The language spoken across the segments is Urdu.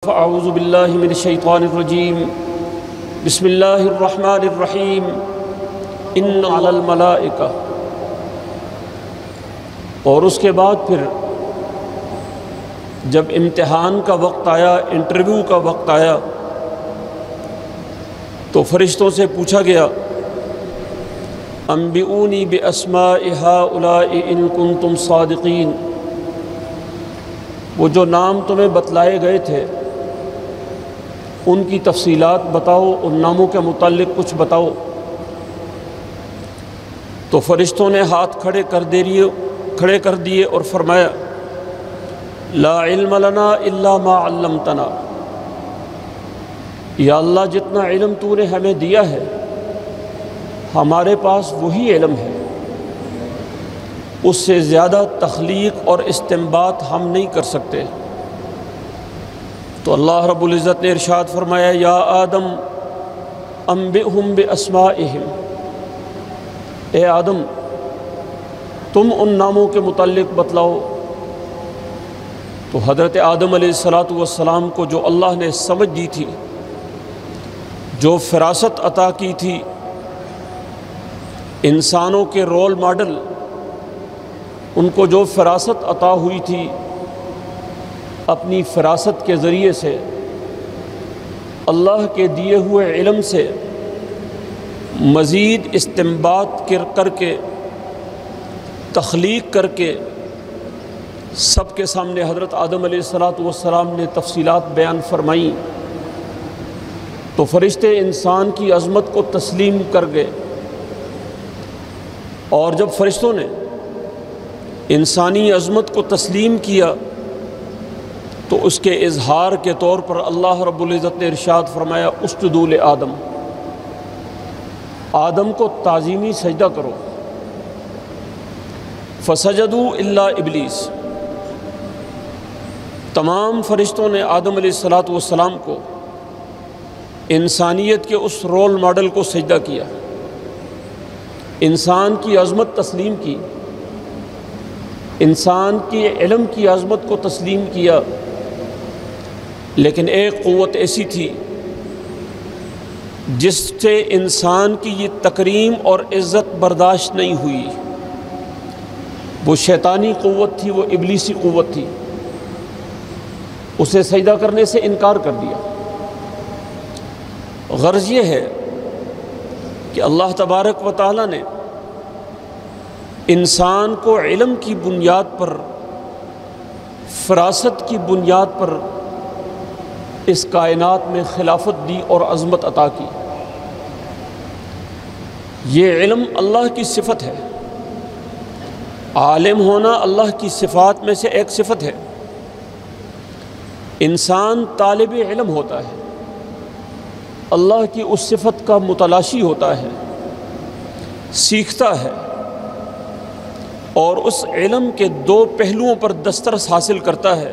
فاعوذ باللہ من الشیطان الرجیم بسم اللہ الرحمن الرحیم ان علی الملائکہ۔ اور اس کے بعد پھر جب امتحان کا وقت آیا، انٹرویو کا وقت آیا، تو فرشتوں سے پوچھا گیا انبئونی باسماء ہؤلاء ان کنتم صادقین، وہ جو نام تمہیں بتلائے گئے تھے ان کی تفصیلات بتاؤ، ان ناموں کے متعلق کچھ بتاؤ۔ تو فرشتوں نے ہاتھ کھڑے کر دیے اور فرمایا لا علم لنا الا ما علمتنا، یا اللہ جتنا علم تو نے ہمیں دیا ہے ہمارے پاس وہی علم ہے، اس سے زیادہ تخلیق اور استنباط ہم نہیں کر سکتے۔ تو اللہ رب العزت نے ارشاد فرمایا یا آدم انبئہم باسمائہم، اے آدم تم ان ناموں کے متعلق بتلاؤ۔ تو حضرت آدم علیہ السلام کو جو اللہ نے سمجھ دی تھی، جو فراست عطا کی تھی، انسانوں کے رول ماڈل، ان کو جو فراست عطا ہوئی تھی، اپنی فراست کے ذریعے سے اللہ کے دیے ہوئے علم سے مزید استنباط کر کے، تخلیق کر کے سب کے سامنے حضرت آدم علیہ السلام نے تفصیلات بیان فرمائیں۔ تو فرشتے انسان کی عظمت کو تسلیم کر گئے، اور جب فرشتوں نے انسانی عظمت کو تسلیم کیا تو اس کے اظہار کے طور پر اللہ رب العزت نے ارشاد فرمایا اسجدوا لآدم، آدم کو تعظیمی سجدہ کرو۔ فسجدوا الا ابلیس، تمام فرشتوں نے آدم علیہ السلام کو، انسانیت کے اس رول ماڈل کو سجدہ کیا، انسان کی عظمت تسلیم کی، انسان کی علم کی عظمت کو تسلیم کیا۔ لیکن ایک قوت ایسی تھی جس سے انسان کی یہ تکریم اور عزت برداشت نہیں ہوئی، وہ شیطانی قوت تھی، وہ ابلیسی قوت تھی، اسے سجدہ کرنے سے انکار کر دیا۔ غرض یہ ہے کہ اللہ تبارک و تعالیٰ نے انسان کو علم کی بنیاد پر، فراست کی بنیاد پر اس کائنات میں خلافت دی اور عظمت عطا کی۔ یہ علم اللہ کی صفت ہے، عالم ہونا اللہ کی صفات میں سے ایک صفت ہے۔ انسان طالب علم ہوتا ہے، اللہ کی اس صفت کا متلاشی ہوتا ہے، سیکھتا ہے، اور اس علم کے دو پہلوؤں پر دسترس حاصل کرتا ہے۔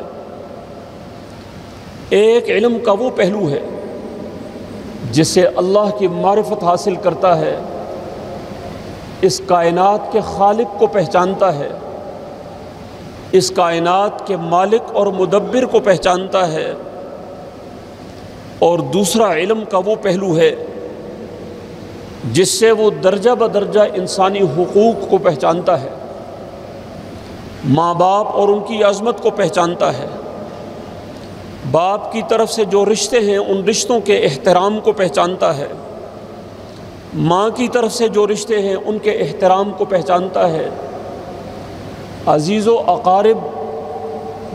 ایک علم کا وہ پہلو ہے جس سے اللہ کی معرفت حاصل کرتا ہے، اس کائنات کے خالق کو پہچانتا ہے، اس کائنات کے مالک اور مدبر کو پہچانتا ہے۔ اور دوسرا علم کا وہ پہلو ہے جس سے وہ درجہ بدرجہ انسانی حقوق کو پہچانتا ہے، ماں باپ اور ان کی عظمت کو پہچانتا ہے، باپ کی طرف سے جو رشتے ہیں ان رشتوں کے احترام کو پہچانتا ہے، ماں کی طرف سے جو رشتے ہیں ان کے احترام کو پہچانتا ہے، عزیز و اقارب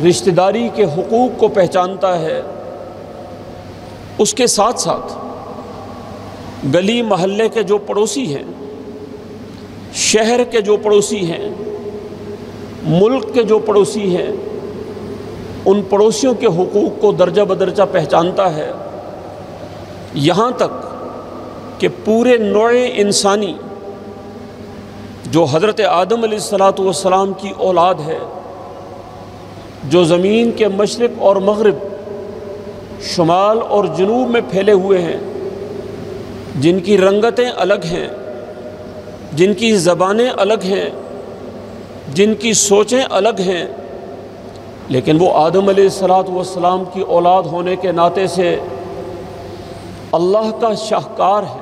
رشتہ داری کے حقوق کو پہچانتا ہے۔ اس کے ساتھ ساتھ گلی محلے کے جو پڑوسی ہیں، شہر کے جو پڑوسی ہیں، ملک کے جو پڑوسی ہیں، ان پڑوسیوں کے حقوق کو درجہ بدرجہ پہچانتا ہے، یہاں تک کہ پورے نوع انسانی جو حضرت آدم علیہ السلام کی اولاد ہے، جو زمین کے مشرق اور مغرب، شمال اور جنوب میں پھیلے ہوئے ہیں، جن کی رنگتیں الگ ہیں، جن کی زبانیں الگ ہیں، جن کی سوچیں الگ ہیں، لیکن وہ آدم علیہ السلام کی اولاد ہونے کے ناطے سے اللہ کا شاہکار ہے،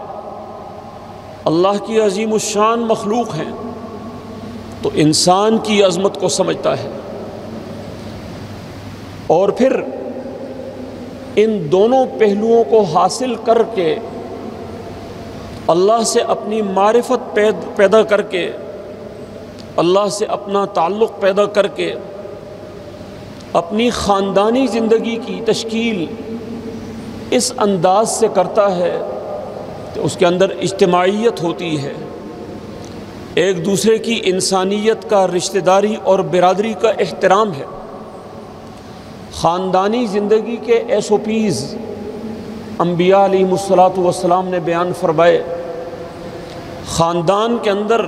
اللہ کی عظیم الشان مخلوق ہیں، تو انسان کی عظمت کو سمجھتا ہے، اور پھر ان دونوں پہلوؤں کو حاصل کر کے اللہ سے اپنی معرفت پیدا کر کے، اللہ سے اپنا تعلق پیدا کر کے اپنی خاندانی زندگی کی تشکیل اس انداز سے کرتا ہے کہ اس کے اندر اجتماعیت ہوتی ہے، ایک دوسرے کی انسانیت کا، رشتہ داری اور برادری کا احترام ہے۔ خاندانی زندگی کے SOPs انبیاء علیہ السلام نے بیان فرمائے۔ خاندان کے اندر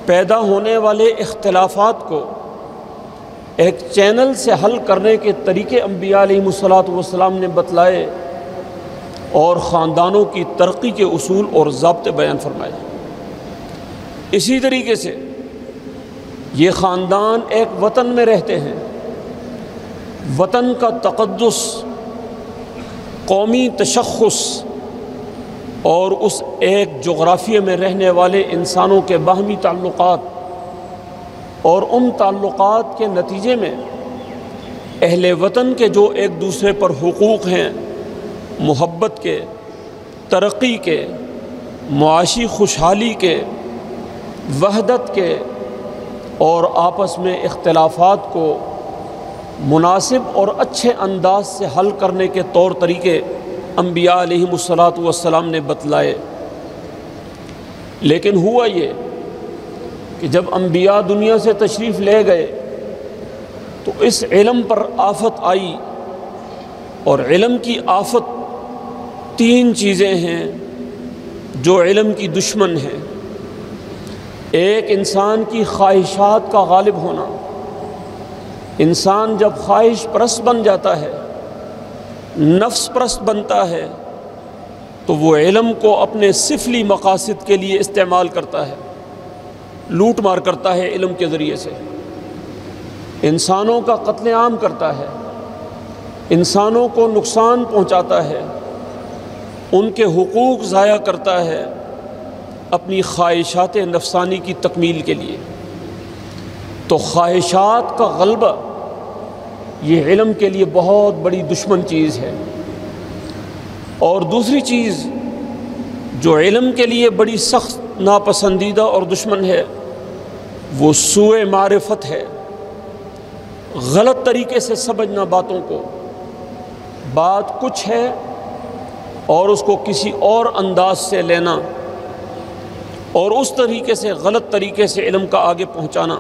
پیدا ہونے والے اختلافات کو ایک چینل سے حل کرنے کے طریقے انبیاء علیہ السلام نے بتلائے اور خاندانوں کی ترقی کے اصول اور ضابطے بیان فرمائے۔ اسی طریقے سے یہ خاندان ایک وطن میں رہتے ہیں، وطن کا تقدس، قومی تشخص اور اس ایک جغرافیے میں رہنے والے انسانوں کے باہمی تعلقات اور ان تعلقات کے نتیجے میں اہل وطن کے جو ایک دوسرے پر حقوق ہیں، محبت کے، ترقی کے، معاشی خوشحالی کے، وحدت کے اور آپس میں اختلافات کو مناسب اور اچھے انداز سے حل کرنے کے طور طریقے انبیاء علیہ السلام نے بتلائے۔ لیکن ہوا یہ کہ جب انبیاء دنیا سے تشریف لے گئے تو اس علم پر آفت آئی، اور علم کی آفت 3 چیزیں ہیں جو علم کی دشمن ہیں۔ ایک انسان کی خواہشات کا غالب ہونا، انسان جب خواہش پرست بن جاتا ہے، نفس پرست بنتا ہے، تو وہ علم کو اپنے سفلی مقاصد کے لیے استعمال کرتا ہے، لوٹ مار کرتا ہے، علم کے ذریعے سے انسانوں کا قتل عام کرتا ہے، انسانوں کو نقصان پہنچاتا ہے، ان کے حقوق ضائع کرتا ہے اپنی خواہشات نفسانی کی تکمیل کے لیے۔ تو خواہشات کا غلبہ یہ علم کے لیے بہت بڑی دشمن چیز ہے۔ اور دوسری چیز جو علم کے لیے بڑی سخت ناپسندیدہ اور دشمن ہے، وہ سوء معرفت ہے، غلط طریقے سے سمجھنا باتوں کو، بات کچھ ہے اور اس کو کسی اور انداز سے لینا اور اس طریقے سے، غلط طریقے سے علم کا آگے پہنچانا۔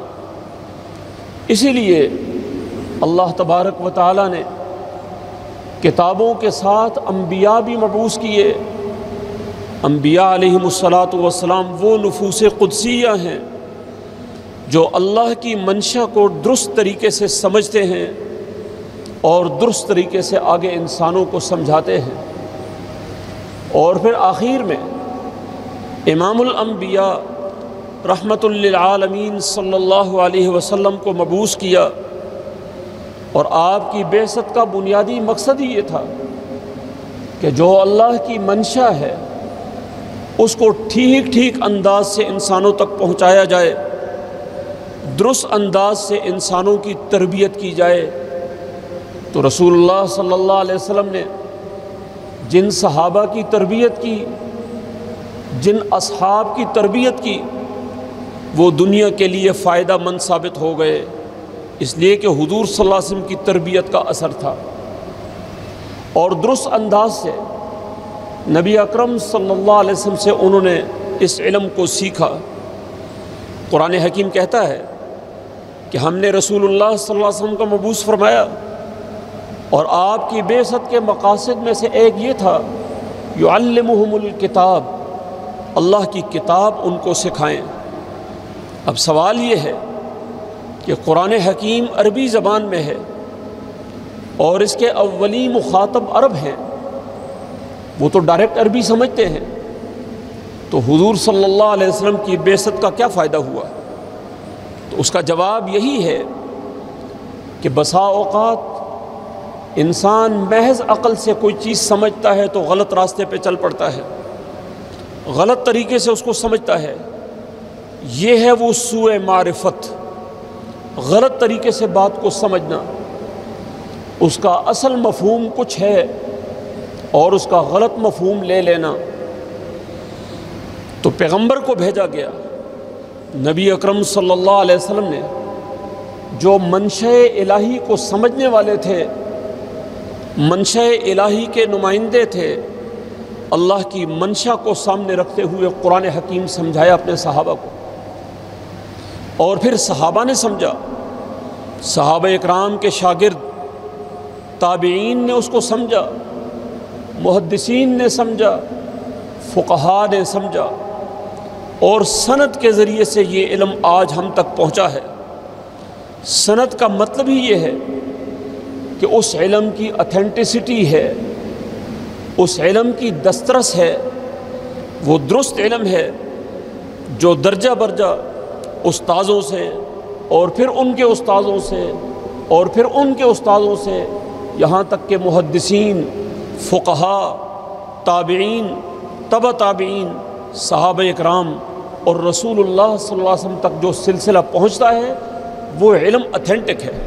اسی لیے اللہ تبارک و تعالیٰ نے کتابوں کے ساتھ انبیاء بھی مبعوث کیے۔ انبیاء علیہ السلام وہ نفوس قدسیہ ہیں جو اللہ کی منشا کو درست طریقے سے سمجھتے ہیں اور درست طریقے سے آگے انسانوں کو سمجھاتے ہیں۔ اور پھر آخر میں امام الانبیاء رحمۃ للعالمین صلی اللہ علیہ وسلم کو مبعوث کیا، اور آپ کی بعثت کا بنیادی مقصد ہی یہ تھا کہ جو اللہ کی منشا ہے اس کو ٹھیک ٹھیک انداز سے انسانوں تک پہنچایا جائے، درست انداز سے انسانوں کی تربیت کی جائے۔ تو رسول اللہ صلی اللہ علیہ وسلم نے جن صحابہ کی تربیت کی، جن اصحاب کی تربیت کی، وہ دنیا کے لیے فائدہ مند ثابت ہو گئے، اس لیے کہ حضور صلی اللہ علیہ وسلم کی تربیت کا اثر تھا، اور درست انداز سے نبی اکرم صلی اللہ علیہ وسلم سے انہوں نے اس علم کو سیکھا۔ قرآن حکیم کہتا ہے کہ ہم نے رسول اللہ صلی اللہ علیہ وسلم کو مبعوث فرمایا، اور آپ کی بعثت کے مقاصد میں سے ایک یہ تھا یعلمہم الکتاب، اللہ کی کتاب ان کو سکھائیں۔ اب سوال یہ ہے کہ قرآن حکیم عربی زبان میں ہے اور اس کے اولی مخاطب عرب ہیں، وہ تو ڈائریکٹ عربی سمجھتے ہیں، تو حضور صلی اللہ علیہ وسلم کی بعثت کا کیا فائدہ ہوا؟ تو اس کا جواب یہی ہے کہ بسا اوقات انسان محض عقل سے کوئی چیز سمجھتا ہے تو غلط راستے پہ چل پڑتا ہے، غلط طریقے سے اس کو سمجھتا ہے۔ یہ ہے وہ سوء معرفت، غلط طریقے سے بات کو سمجھنا، اس کا اصل مفہوم کچھ ہے اور اس کا غلط مفہوم لے لینا۔ تو پیغمبر کو بھیجا گیا، نبی اکرم صلی اللہ علیہ وسلم نے جو منشأ الہی کو سمجھنے والے تھے، منشأ الہی کے نمائندے تھے، اللہ کی منشا کو سامنے رکھتے ہوئے قرآن حکیم سمجھایا اپنے صحابہ کو، اور پھر صحابہ نے سمجھا، صحابہ اکرام کے شاگرد تابعین نے اس کو سمجھا، محدثین نے سمجھا، فقہاء نے سمجھا، اور سند کے ذریعے سے یہ علم آج ہم تک پہنچا ہے۔ سند کا مطلب ہی یہ ہے کہ اس علم کی اتھینٹسٹی ہے، اس علم کی دسترس ہے، وہ درست علم ہے جو درجہ برجہ استاذوں سے اور پھر ان کے استاذوں سے اور پھر ان کے استاذوں سے یہاں تک کہ محدثین، فقہاء، تابعین، تبع تابعین، صحابہ اکرام اور رسول اللہ صلی اللہ علیہ وسلم تک جو سلسلہ پہنچتا ہے وہ علم اتھینٹک ہے،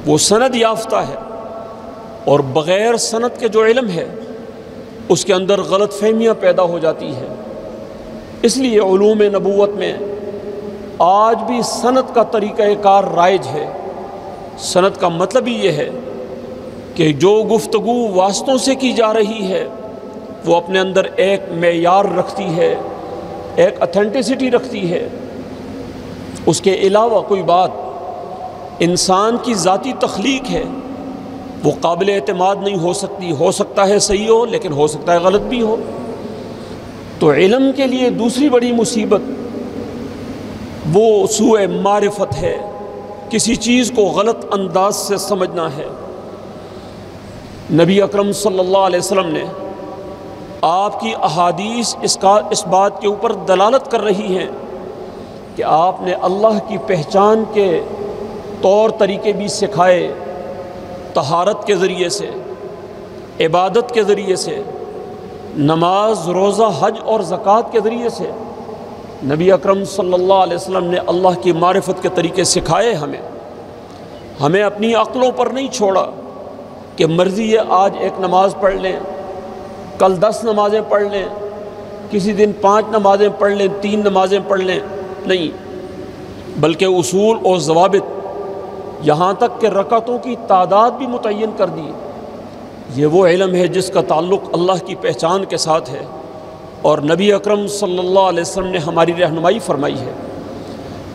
وہ سند یافتہ ہے، اور بغیر سند کے جو علم ہے اس کے اندر غلط فہمیاں پیدا ہو جاتی ہیں۔ اس لیے علوم نبوت میں آج بھی سند کا طریقہ کار رائج ہے۔ سند کا مطلب ہی یہ ہے کہ جو گفتگو واسطوں سے کی جا رہی ہے وہ اپنے اندر ایک معیار رکھتی ہے، ایک اتھینٹسٹی رکھتی ہے، اس کے علاوہ کوئی بات انسان کی ذاتی تخلیق ہے، وہ قابل اعتماد نہیں ہو سکتی، ہو سکتا ہے صحیح ہو لیکن ہو سکتا ہے غلط بھی ہو۔ تو علم کے لیے دوسری بڑی مصیبت وہ سوء معرفت ہے، کسی چیز کو غلط انداز سے سمجھنا ہے۔ نبی اکرم صلی اللہ علیہ وسلم نے آپ کی احادیث اس بات کے اوپر دلالت کر رہی ہیں کہ آپ نے اللہ کی پہچان کے طور طریقے بھی سکھائے، طہارت کے ذریعے سے، عبادت کے ذریعے سے، نماز، روزہ، حج اور زکوٰۃ کے ذریعے سے نبی اکرم صلی اللہ علیہ وسلم نے اللہ کی معرفت کے طریقے سکھائے ہمیں اپنی عقلوں پر نہیں چھوڑا کہ مرضی ہے آج ایک نماز پڑھ لیں، کل 10 نمازیں پڑھ لیں، کسی دن 5 نمازیں پڑھ لیں، 3 نمازیں پڑھ لیں، نہیں، بلکہ اصول اور ضوابط، یہاں تک کہ رکعتوں کی تعداد بھی متعین کر دی۔ یہ وہ علم ہے جس کا تعلق اللہ کی پہچان کے ساتھ ہے، اور نبی اکرم صلی اللہ علیہ وسلم نے ہماری رہنمائی فرمائی ہے۔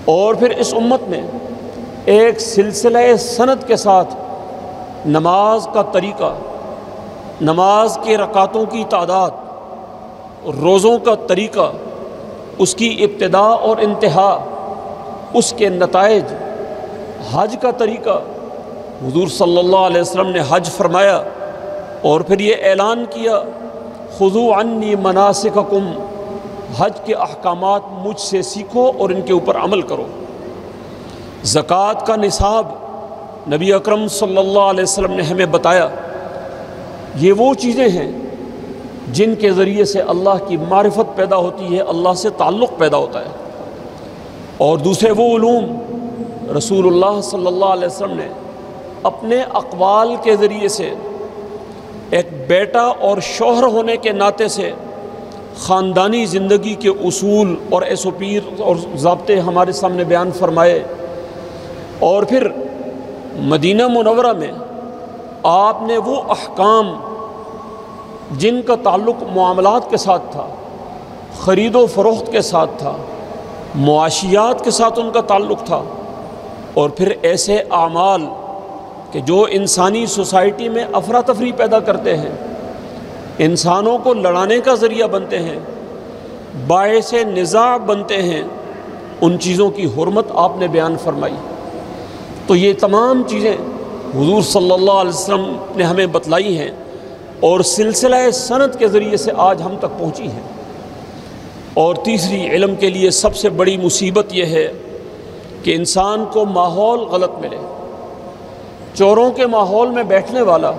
اور پھر اس امت میں ایک سلسلہ سند کے ساتھ نماز کا طریقہ، نماز کے رکعتوں کی تعداد، روزوں کا طریقہ، اس کی ابتدا اور انتہا، اس کے نتائج، حج کا طریقہ، حضور صلی اللہ علیہ وسلم نے حج فرمایا اور پھر یہ اعلان کیا، خذوا عنی مناسککم، حج کے احکامات مجھ سے سیکھو اور ان کے اوپر عمل کرو۔ زکوٰۃ کا نصاب نبی اکرم صلی اللہ علیہ وسلم نے ہمیں بتایا۔ یہ وہ چیزیں ہیں جن کے ذریعے سے اللہ کی معرفت پیدا ہوتی ہے، اللہ سے تعلق پیدا ہوتا ہے۔ اور دوسرے وہ علوم رسول اللہ صلی اللہ علیہ وسلم نے اپنے اقوال کے ذریعے سے، ایک بیٹا اور شوہر ہونے کے ناطے سے خاندانی زندگی کے اصول اور SOP اور ضابطے ہمارے سامنے بیان فرمائے۔ اور پھر مدینہ منورہ میں آپ نے وہ احکام جن کا تعلق معاملات کے ساتھ تھا، خرید و فروخت کے ساتھ تھا، معاشیات کے ساتھ ان کا تعلق تھا، اور پھر ایسے اعمال کہ جو انسانی سوسائٹی میں افراتفری پیدا کرتے ہیں، انسانوں کو لڑانے کا ذریعہ بنتے ہیں، باعث نزاع بنتے ہیں، ان چیزوں کی حرمت آپ نے بیان فرمائی۔ تو یہ تمام چیزیں حضور صلی اللہ علیہ وسلم نے ہمیں بتلائی ہیں اور سلسلہ سند کے ذریعے سے آج ہم تک پہنچی ہیں۔ اور تیسری علم کے لیے سب سے بڑی مصیبت یہ ہے کہ انسان کو ماحول غلط ملے، چوروں کے ماحول میں بیٹھنے والا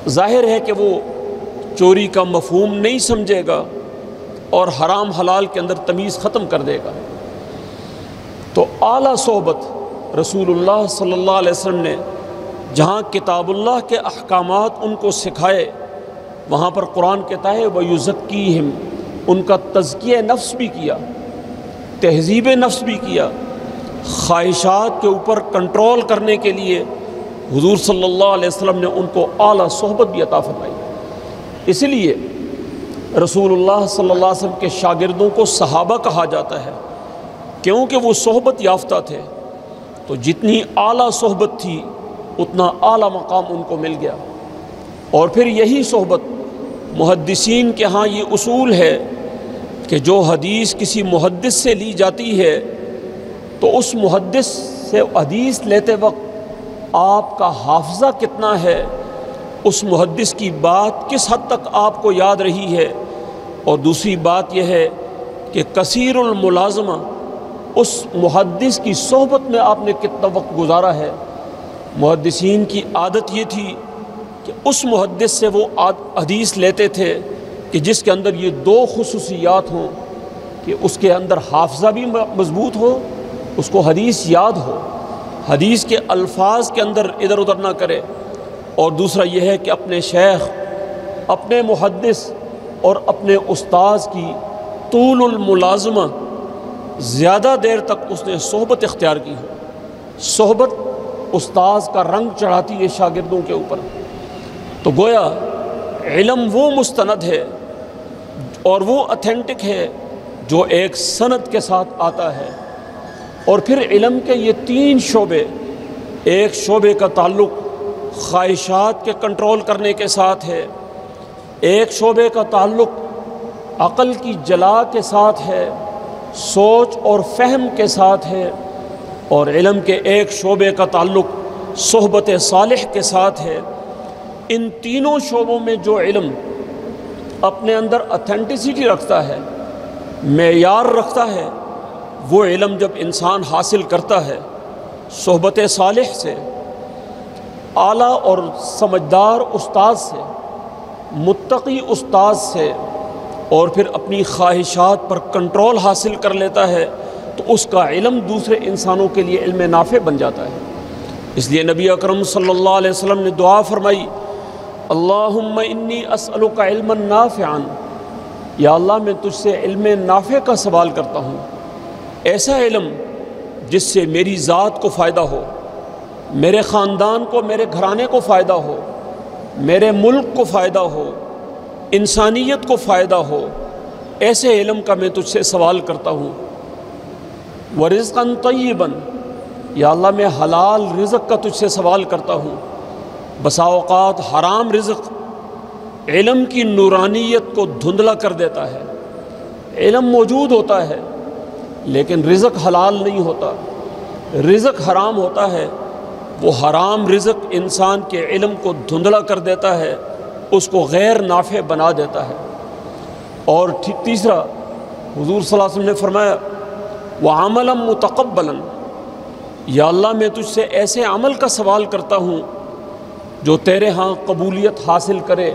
ظاہر ہے کہ وہ چوری کا مفہوم نہیں سمجھے گا اور حرام حلال کے اندر تمیز ختم کر دے گا۔ تو اعلیٰ صحبت رسول اللہ صلی اللہ علیہ وسلم نے جہاں کتاب اللہ کے احکامات ان کو سکھائے، وہاں پر قرآن کہتا ہے وَيُزَكِّيهِمْ، ان کا تزکیہ نفس بھی کیا، تہذیب نفس بھی کیا، خواہشات کے اوپر کنٹرول کرنے کے لیے حضور صلی اللہ علیہ وسلم نے ان کو اعلیٰ صحبت بھی عطا فرمائی۔ اس لیے رسول اللہ صلی اللہ علیہ وسلم کے شاگردوں کو صحابہ کہا جاتا ہے، کیونکہ وہ صحبت یافتہ تھے، تو جتنی اعلیٰ صحبت تھی اتنا اعلیٰ مقام ان کو مل گیا۔ اور پھر یہی صحبت محدثین کے ہاں یہ اصول ہے کہ جو حدیث کسی محدث سے لی جاتی ہے تو اس محدث سے حدیث لیتے وقت آپ کا حافظہ کتنا ہے، اس محدث کی بات کس حد تک آپ کو یاد رہی ہے، اور دوسری بات یہ ہے کہ کثیر الملازمہ، اس محدث کی صحبت میں آپ نے کتنا وقت گزارا ہے۔ محدثین کی عادت یہ تھی کہ اس محدث سے وہ حدیث لیتے تھے کہ جس کے اندر یہ دو خصوصیات ہوں، کہ اس کے اندر حافظہ بھی مضبوط ہو، اس کو حدیث یاد ہو، حدیث کے الفاظ کے اندر ادھر ادھر نہ کرے، اور دوسرا یہ ہے کہ اپنے شیخ، اپنے محدث اور اپنے استاذ کی طول الملازمہ، زیادہ دیر تک اس نے صحبت اختیار کی ہو۔ صحبت استاذ کا رنگ چڑھاتی ہے شاگردوں کے اوپر۔ تو گویا علم وہ مستند ہے اور وہ اتھینٹک ہے جو ایک سند کے ساتھ آتا ہے۔ اور پھر علم کے یہ تین شعبے، ایک شعبے کا تعلق خواہشات کے کنٹرول کرنے کے ساتھ ہے، ایک شعبے کا تعلق عقل کی جلا کے ساتھ ہے، سوچ اور فہم کے ساتھ ہے، اور علم کے ایک شعبے کا تعلق صحبت صالح کے ساتھ ہے۔ ان تینوں شعبوں میں جو علم اپنے اندر اتھینٹسٹی رکھتا ہے، معیار رکھتا ہے، وہ علم جب انسان حاصل کرتا ہے صحبت صالح سے، اعلیٰ اور سمجھدار استاذ سے، متقی استاذ سے، اور پھر اپنی خواہشات پر کنٹرول حاصل کر لیتا ہے، تو اس کا علم دوسرے انسانوں کے لیے علم نافع بن جاتا ہے۔ اس لیے نبی اکرم صلی اللہ علیہ وسلم نے دعا فرمائی، اللہم انی اسألک علما نافعا، یا اللہ میں تجھ سے علم نافع کا سوال کرتا ہوں، ایسا علم جس سے میری ذات کو فائدہ ہو، میرے خاندان کو، میرے گھرانے کو فائدہ ہو، میرے ملک کو فائدہ ہو، انسانیت کو فائدہ ہو، ایسے علم کا میں تجھ سے سوال کرتا ہوں۔ وَرِزْقًا طَيِّبًا، یا اللہ میں حلال رزق کا تجھ سے سوال کرتا ہوں۔ بسا اوقات حرام رزق علم کی نورانیت کو دھندلا کر دیتا ہے۔ علم موجود ہوتا ہے لیکن رزق حلال نہیں ہوتا، رزق حرام ہوتا ہے، وہ حرام رزق انسان کے علم کو دھندلا کر دیتا ہے، اس کو غیر نافع بنا دیتا ہے۔ اور تیسرا، حضور صلی اللہ علیہ وسلم نے فرمایا وَعَمَلًا مُتَقَبَّلًا، یا اللہ میں تجھ سے ایسے عمل کا سوال کرتا ہوں جو تیرے ہاں قبولیت حاصل کرے۔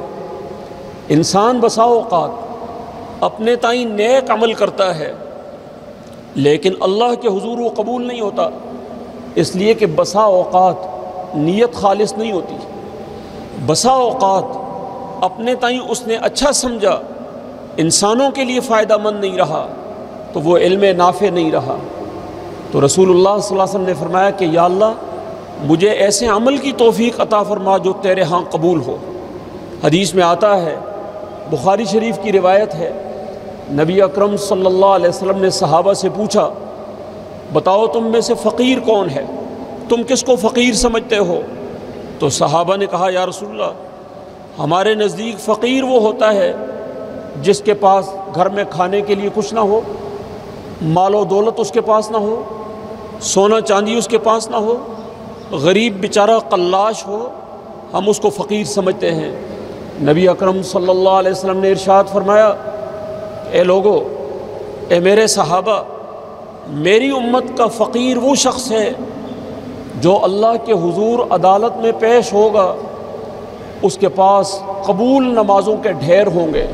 انسان بسا اوقات اپنے تئیں نیک عمل کرتا ہے لیکن اللہ کے حضور وہ قبول نہیں ہوتا، اس لیے کہ بسا اوقات نیت خالص نہیں ہوتی، بسا اوقات اپنے تئیں اس نے اچھا سمجھا، انسانوں کے لیے فائدہ مند نہیں رہا، تو وہ علم نافع نہیں رہا۔ تو رسول اللہ صلی اللہ علیہ وسلم نے فرمایا کہ یا اللہ مجھے ایسے عمل کی توفیق عطا فرما جو تیرے ہاں قبول ہو۔ حدیث میں آتا ہے، بخاری شریف کی روایت ہے، نبی اکرم صلی اللہ علیہ وسلم نے صحابہ سے پوچھا بتاؤ تم میں سے فقیر کون ہے، تم کس کو فقیر سمجھتے ہو؟ تو صحابہ نے کہا یا رسول اللہ ہمارے نزدیک فقیر وہ ہوتا ہے جس کے پاس گھر میں کھانے کے لیے کچھ نہ ہو، مال و دولت اس کے پاس نہ ہو، سونا چاندی اس کے پاس نہ ہو، غریب بیچارہ قلاش ہو، ہم اس کو فقیر سمجھتے ہیں۔ نبی اکرم صلی اللہ علیہ وسلم نے ارشاد فرمایا اے لوگو، اے میرے صحابہ، میری امت کا فقیر وہ شخص ہے جو اللہ کے حضور عدالت میں پیش ہوگا اس کے پاس قبول نمازوں کے ڈھیر ہوں گے،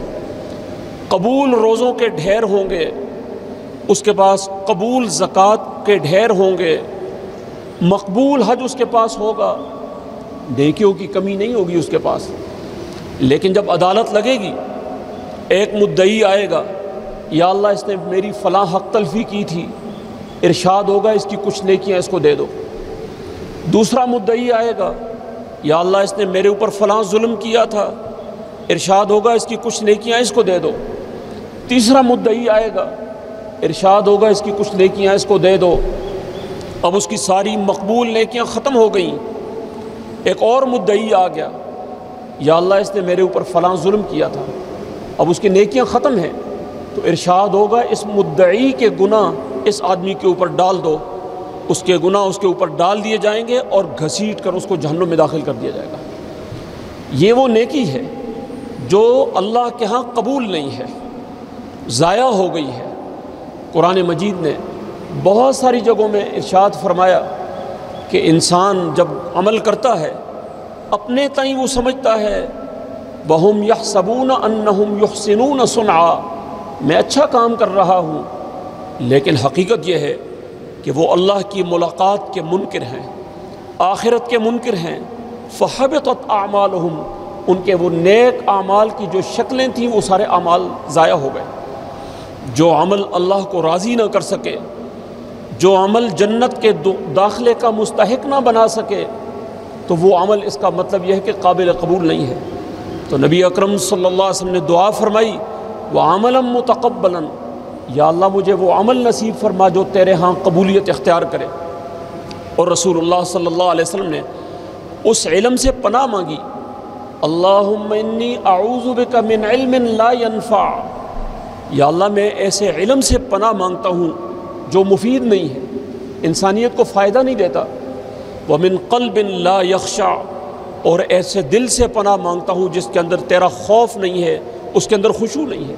قبول روزوں کے ڈھیر ہوں گے، اس کے پاس قبول زکوٰۃ کے ڈھیر ہوں گے، مقبول حج اس کے پاس ہوگا، نیکیوں کی کمی نہیں ہوگی اس کے پاس۔ لیکن جب عدالت لگے گی، ایک مدعی آئے گا، یا اللہ اس نے میری فلاں حق تلفی کی تھی، ارشاد ہوگا اس کی کچھ نیکیاں اس کو دے دو۔ دوسرا مدعی آئے گا، یا اللہ اس نے میرے اوپر فلاں ظلم کیا تھا، ارشاد ہوگا اس کی کچھ نیکیاں اس کو دے دو۔ تیسرا مدعی آئے گا، ارشاد ہوگا اس کی کچھ نیکیاں اس کو دے دو۔ اب اس کی ساری مقبول نیکیاں ختم ہو گئیں، ایک اور مدعی آ گیا، یا اللہ اس نے میرے اوپر فلاں ظلم کیا تھا، اب اس کی نیکیاں ختم ہیں، تو ارشاد ہوگا اس مدعی کے گناہ اس آدمی کے اوپر ڈال دو، اس کے گناہ اس کے اوپر ڈال دیے جائیں گے اور گھسیٹ کر اس کو جہنم میں داخل کر دیا جائے گا۔ یہ وہ نیکی ہے جو اللہ کے ہاں قبول نہیں ہے، ضائع ہو گئی ہے۔ قرآن مجید نے بہت ساری جگہوں میں ارشاد فرمایا کہ انسان جب عمل کرتا ہے اپنے تئیں وہ سمجھتا ہے وَهُمْ يَحْسَبُونَ أَنَّهُمْ يُحْسِنُونَ صُنْعًا، میں اچھا کام کر رہا ہوں، لیکن حقیقت یہ ہے کہ وہ اللہ کی ملاقات کے منکر ہیں، آخرت کے منکر ہیں۔ فَحَبِطَتْ أَعْمَالُهُمْ، ان کے وہ نیک اعمال کی جو شکلیں تھیں وہ سارے اعمال ضائع ہو گئے۔ جو عمل اللہ کو راضی نہ کر سکے، جو عمل جنت کے داخلے کا مستحق نہ بنا سکے، تو وہ عمل اس کا مطلب یہ ہے کہ قابل قبول نہیں ہے۔ تو نبی اکرم صلی اللہ علیہ وسلم نے دعا فرمائی وَعَمَلًا مُتَقَبَّلًا، یا اللہ مجھے وہ عمل نصیب فرما جو تیرے ہاں قبولیت اختیار کرے۔ اور رسول اللہ صلی اللہ علیہ وسلم نے اس علم سے پناہ مانگی، اللہم انی اعوذ بک من علم لا ينفع، یا اللہ میں ایسے علم سے پناہ مانگتا ہوں جو مفید نہیں ہے، انسانیت کو فائدہ نہیں دیتا، ومن قلب لا یخشع، اور ایسے دل سے پناہ مانگتا ہوں جس کے اندر تیرا خوف نہیں ہے، اس کے اندر خشوع نہیں ہے۔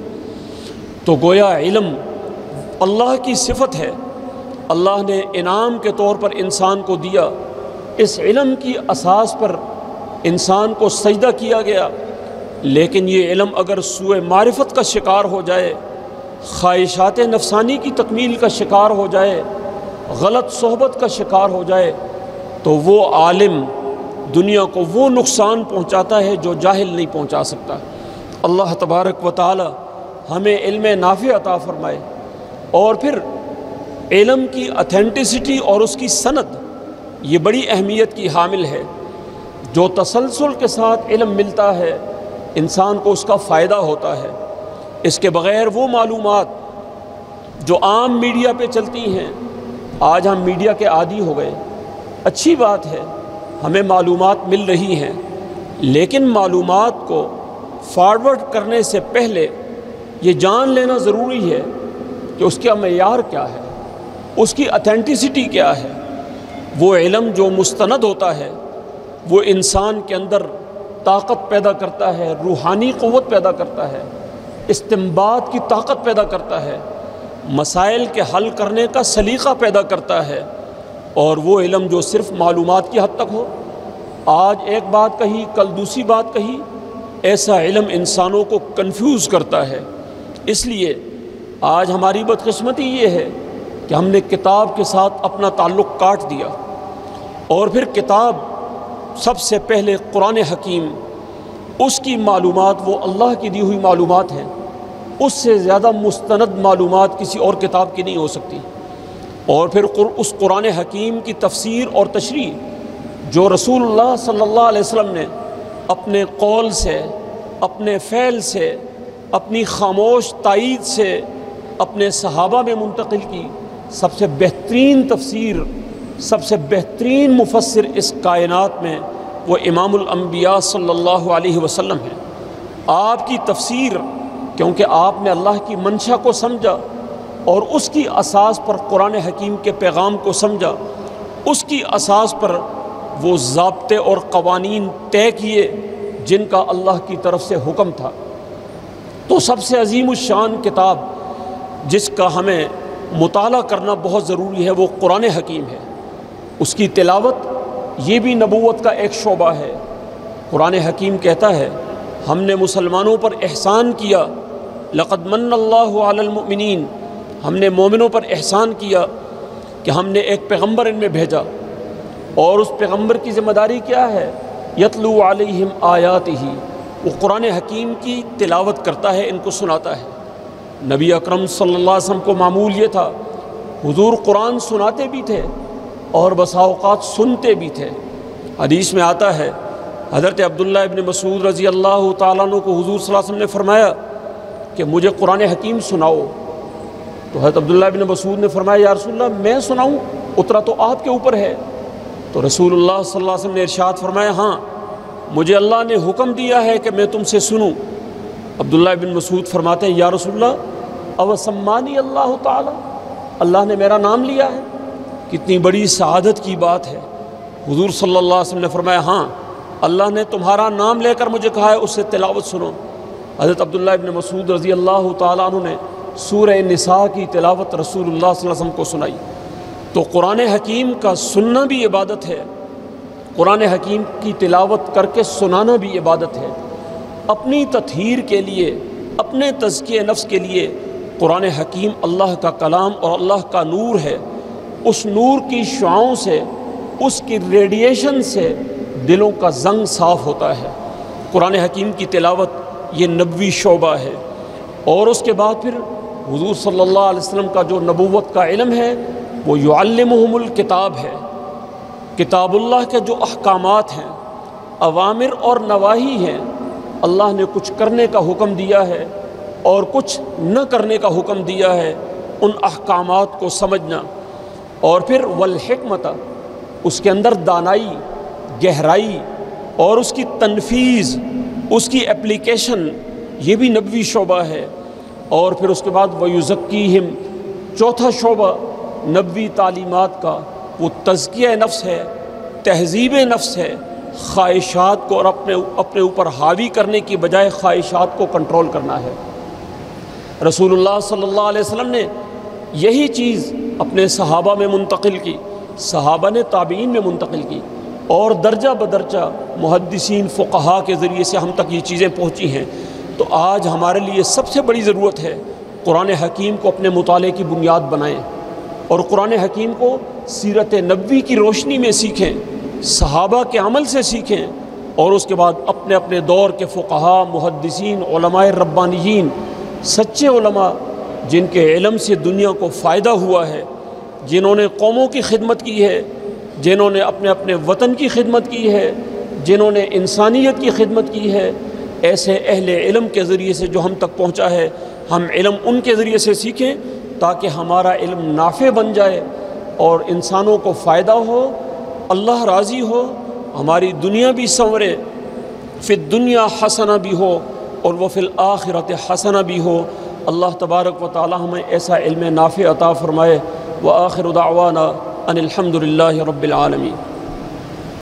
تو گویا علم اللہ کی صفت ہے، اللہ نے انعام کے طور پر انسان کو دیا، اس علم کی اساس پر انسان کو سجدہ کیا گیا۔ لیکن یہ علم اگر سوء معرفت کا شکار ہو جائے، خواہشات نفسانی کی تکمیل کا شکار ہو جائے، غلط صحبت کا شکار ہو جائے، تو وہ عالم دنیا کو وہ نقصان پہنچاتا ہے جو جاہل نہیں پہنچا سکتا۔ اللہ تبارک و تعالی ہمیں علم نافع عطا فرمائے، اور پھر علم کی اتھینٹسٹی اور اس کی سند یہ بڑی اہمیت کی حامل ہے۔ جو تسلسل کے ساتھ علم ملتا ہے انسان کو اس کا فائدہ ہوتا ہے۔ اس کے بغیر وہ معلومات جو عام میڈیا پہ چلتی ہیں، آج ہم میڈیا کے عادی ہو گئے، اچھی بات ہے ہمیں معلومات مل رہی ہیں، لیکن معلومات کو فارورڈ کرنے سے پہلے یہ جان لینا ضروری ہے کہ اس کا معیار کیا ہے، اس کی اتھینٹسٹی کیا ہے۔ وہ علم جو مستند ہوتا ہے وہ انسان کے اندر طاقت پیدا کرتا ہے، روحانی قوت پیدا کرتا ہے، استنباط کی طاقت پیدا کرتا ہے، مسائل کے حل کرنے کا سلیقہ پیدا کرتا ہے۔ اور وہ علم جو صرف معلومات کی حد تک ہو، آج ایک بات کہی کل دوسری بات کہی، ایسا علم انسانوں کو کنفیوز کرتا ہے۔ اس لیے آج ہماری بدقسمتی یہ ہے کہ ہم نے کتاب کے ساتھ اپنا تعلق کاٹ دیا، اور پھر کتاب سب سے پہلے قرآن حکیم، اس کی معلومات وہ اللہ کی دی ہوئی معلومات ہیں، اس سے زیادہ مستند معلومات کسی اور کتاب کی نہیں ہو سکتی۔ اور پھر اس قرآن حکیم کی تفسیر اور تشریح جو رسول اللہ صلی اللہ علیہ وسلم نے اپنے قول سے، اپنے فعل سے، اپنی خاموش تائید سے اپنے صحابہ میں منتقل کی، سب سے بہترین تفسیر، سب سے بہترین مفسر اس کائنات میں وہ امام الانبیاء صلی اللہ علیہ وسلم ہیں۔ آپ کی تفسیر، کیونکہ آپ نے اللہ کی منشا کو سمجھا اور اس کی اساس پر قرآن حکیم کے پیغام کو سمجھا، اس کی اساس پر وہ ضابطے اور قوانین طے کیے جن کا اللہ کی طرف سے حکم تھا۔ تو سب سے عظیم الشان کتاب جس کا ہمیں مطالعہ کرنا بہت ضروری ہے وہ قرآن حکیم ہے۔ اس کی تلاوت یہ بھی نبوت کا ایک شعبہ ہے۔ قرآن حکیم کہتا ہے ہم نے مسلمانوں پر احسان کیا، لقد من اللہ علی المؤمنین، ہم نے مومنوں پر احسان کیا کہ ہم نے ایک پیغمبر ان میں بھیجا، اور اس پیغمبر کی ذمہ داری کیا ہے؟ یتلو علیہم آیاتہ، وہ قرآن حکیم کی تلاوت کرتا ہے، ان کو سناتا ہے۔ نبی اکرم صلی اللہ علیہ وسلم کو معمول یہ تھا، حضور قرآن سناتے بھی تھے اور بسا اوقات سنتے بھی تھے۔ حدیث میں آتا ہے حضرت عبداللہ ابن مسعود رضی اللہ تعالیٰ عنہ کو حضور صلی اللہ علیہ وسلم نے فرمایا کہ مجھے قرآن حکیم سناؤ، تو حضرت عبداللہ ابن مسعود نے فرمایا یا رسول اللہ میں سناؤں، اترا تو آپ کے اوپر ہے۔ تو رسول اللہ صلی اللہ علیہ وسلم نے ارشاد فرمایا ہاں مجھے اللہ نے حکم دیا ہے کہ میں تم سے سنوں۔ عبداللہ ابن مسعود فرماتے ہیں یا رسول اللہ او سمانی اللہ تعالیٰ، اللہ نے میرا نام لیا ہے، کتنی بڑی سعادت کی بات ہے۔ حضور صلی اللہ علیہ وسلم نے فرمایا ہاں اللہ نے تمہارا نام لے کر مجھے کہا ہے، اس سے تلاوت سنو۔ حضرت عبداللہ ابن مسعود رضی اللہ تعالیٰ عنہ نے سورہ نساء کی تلاوت رسول اللہ صلی اللہ علیہ وسلم کو سنائی۔ تو قرآن حکیم کا سننا بھی عبادت ہے، قرآن حکیم کی تلاوت کر کے سنانا بھی عبادت ہے۔ اپنی تطہیر کے لیے، اپنے تزکیہ نفس کے لیے قرآن حکیم اللہ کا کلام اور اللہ کا نور ہے، اس نور کی شعاؤں سے، اس کی ریڈیشن سے دلوں کا زنگ صاف ہوتا ہے۔ قرآن حکیم کی تلاوت یہ نبوی شعبہ ہے، اور اس کے بعد پھر حضور صلی اللہ علیہ وسلم کا جو نبوت کا علم ہے وہ یعلمہم الکتاب ہے۔ کتاب اللہ کے جو احکامات ہیں، اوامر اور نواہی ہیں، اللہ نے کچھ کرنے کا حکم دیا ہے اور کچھ نہ کرنے کا حکم دیا ہے، ان احکامات کو سمجھنا، اور پھر والحکمت، اس کے اندر دانائی، گہرائی اور اس کی تنفیذ، اس کی اپلیکیشن، یہ بھی نبوی شعبہ ہے۔ اور پھر اس کے بعد ویزکیہم، چوتھا شعبہ نبوی تعلیمات کا وہ تزکیہ نفس ہے، تہذیب نفس ہے، خواہشات کو اور اپنے اوپر حاوی کرنے کی بجائے خواہشات کو کنٹرول کرنا ہے۔ رسول اللہ صلی اللہ علیہ وسلم نے یہی چیز اپنے صحابہ میں منتقل کی، صحابہ نے تابعین میں منتقل کی، اور درجہ بدرجہ محدثین فقہا کے ذریعے سے ہم تک یہ چیزیں پہنچی ہیں۔ تو آج ہمارے لیے سب سے بڑی ضرورت ہے قرآن حکیم کو اپنے مطالعے کی بنیاد بنائیں، اور قرآن حکیم کو سیرت نبوی کی روشنی میں سیکھیں، صحابہ کے عمل سے سیکھیں، اور اس کے بعد اپنے اپنے دور کے فقہا، محدثین، علماء ربانیین، سچے علماء جن کے علم سے دنیا کو فائدہ ہوا ہے، جنہوں نے قوموں کی خدمت کی ہے، جنہوں نے اپنے اپنے وطن کی خدمت کی ہے، جنہوں نے انسانیت کی خدمت کی ہے، ایسے اہل علم کے ذریعے سے جو ہم تک پہنچا ہے، ہم علم ان کے ذریعے سے سیکھیں تاکہ ہمارا علم نافع بن جائے اور انسانوں کو فائدہ ہو، اللہ راضی ہو، ہماری دنیا بھی سنورے، فی الدنیا حسنہ بھی ہو اور وہ فی الآخرت حسنہ بھی ہو۔ اللہ تبارک و تعالی ہمیں ایسا علم نافع عطا فرمائے۔ وآخر دعوانا ان الحمد للہ رب العالمین۔